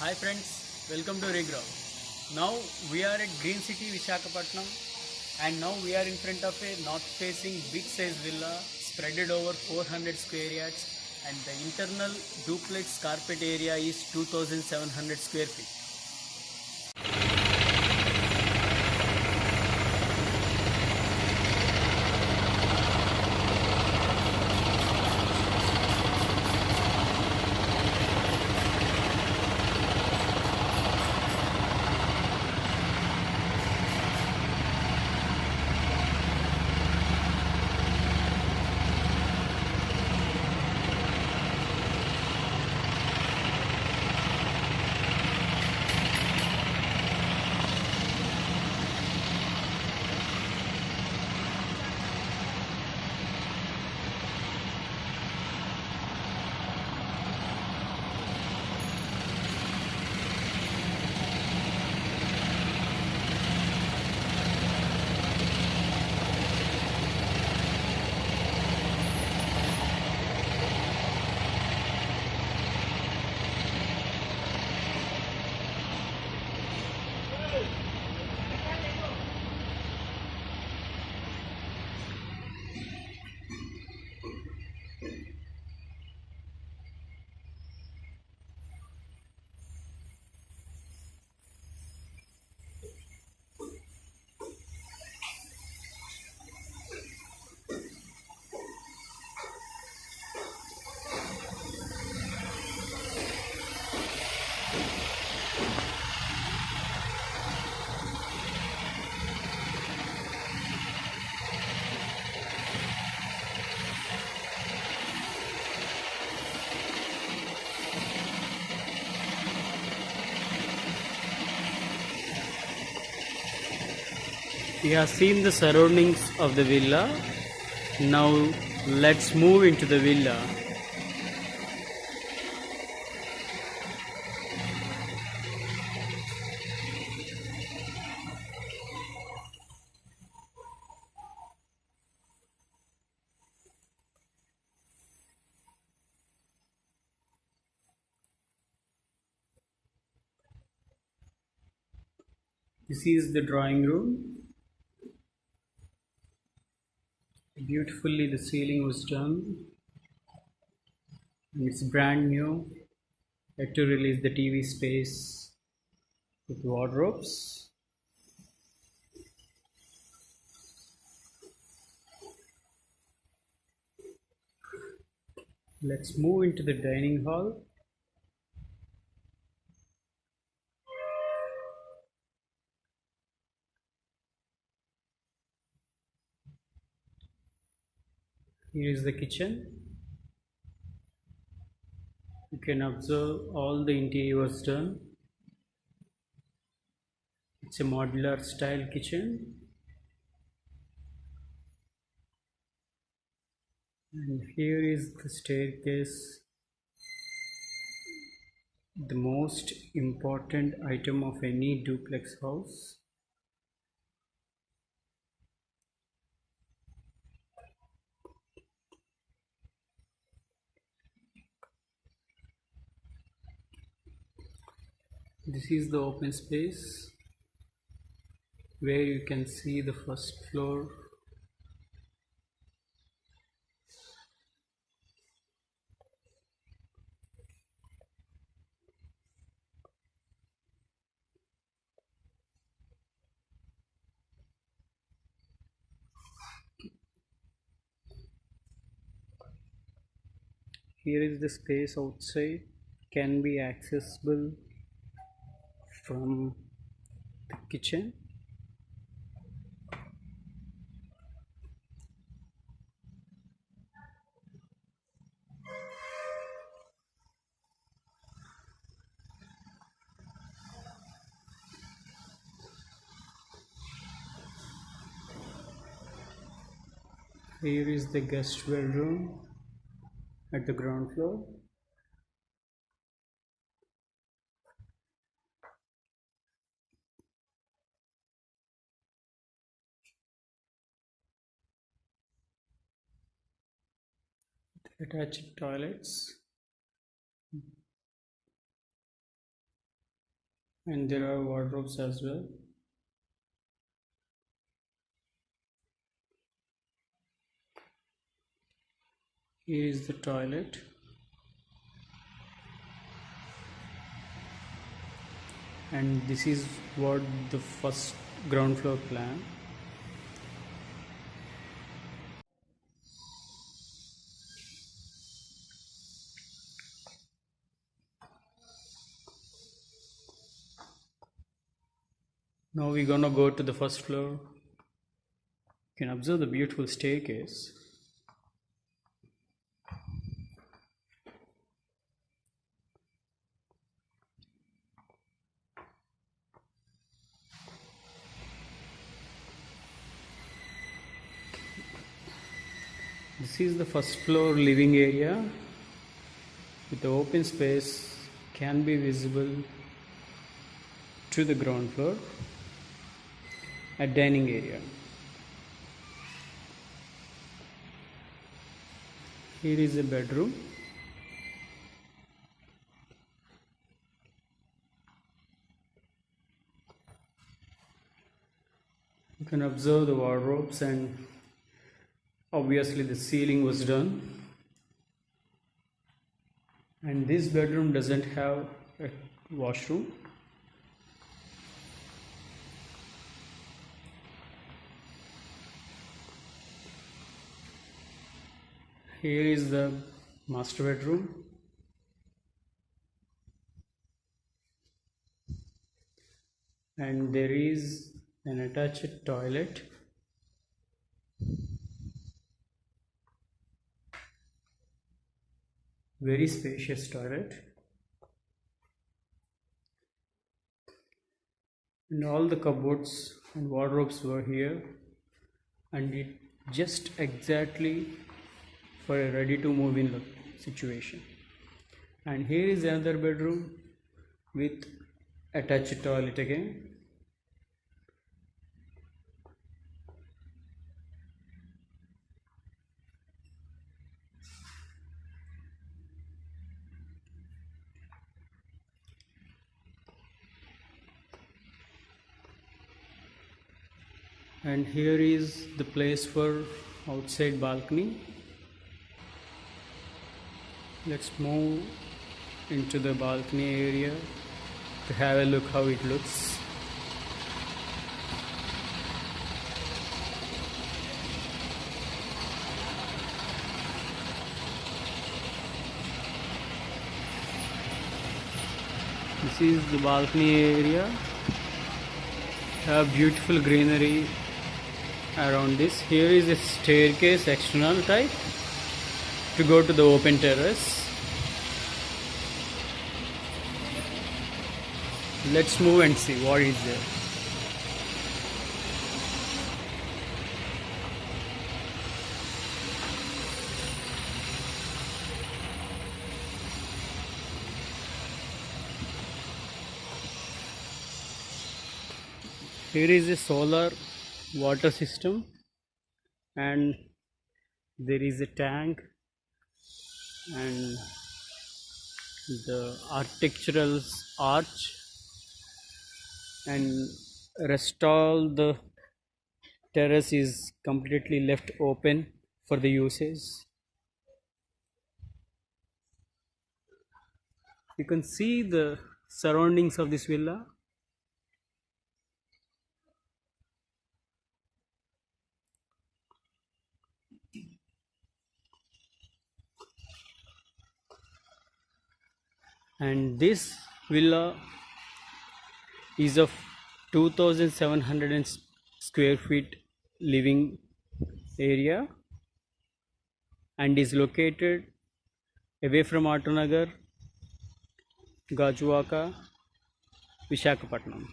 Hi friends, welcome to Regrob. Now we are at Green City, Visakhapatnam, and now we are in front of a north-facing big-size villa spreaded over 400 square yards, and the internal duplex carpet area is 2,700 square feet. We have seen the surroundings of the villa. Now let's move into the villa. This is the drawing room. Beautifully the ceiling was done. And it's brand new. Yet to release the TV space with wardrobes. Let's move into the dining hall. Here is the kitchen. You can observe all the interior was done. It's a modular style kitchen. And here is the staircase, the most important item of any duplex house. This is the open space where you can see the first floor. Here is the space outside, can be accessible from the kitchen. Here is the guest bedroom at the ground floor. Attached toilets. and there are wardrobes as well. Here is the toilet. And this is what the first ground floor plan. Now we're gonna go to the first floor. You can observe the beautiful staircase. This is the first floor living area with the open space can be visible to the ground floor. A dining area. Here is a bedroom. You can observe the wardrobes, and obviously the ceiling was done. And this bedroom doesn't have a washroom. Here is the master bedroom. And there is an attached toilet. Very spacious toilet. And all the cupboards and wardrobes were here, and it just exactly for a ready to move in situation. And here is another bedroom with attached toilet again. And here is the place for outside balcony. Let's move into the balcony area to have a look how it looks. This is the balcony area. Have beautiful greenery around this. Here is a staircase, external type, to go to the open terrace. Let's move and see what is there. Here is a solar water system, and there is a tank, and the architectural arch, and rest all the terrace is completely left open for the usage. You can see the surroundings of this villa. And this villa is of 2700 square feet living area and is located away from Autonagar, Gajuwaka, Visakhapatnam.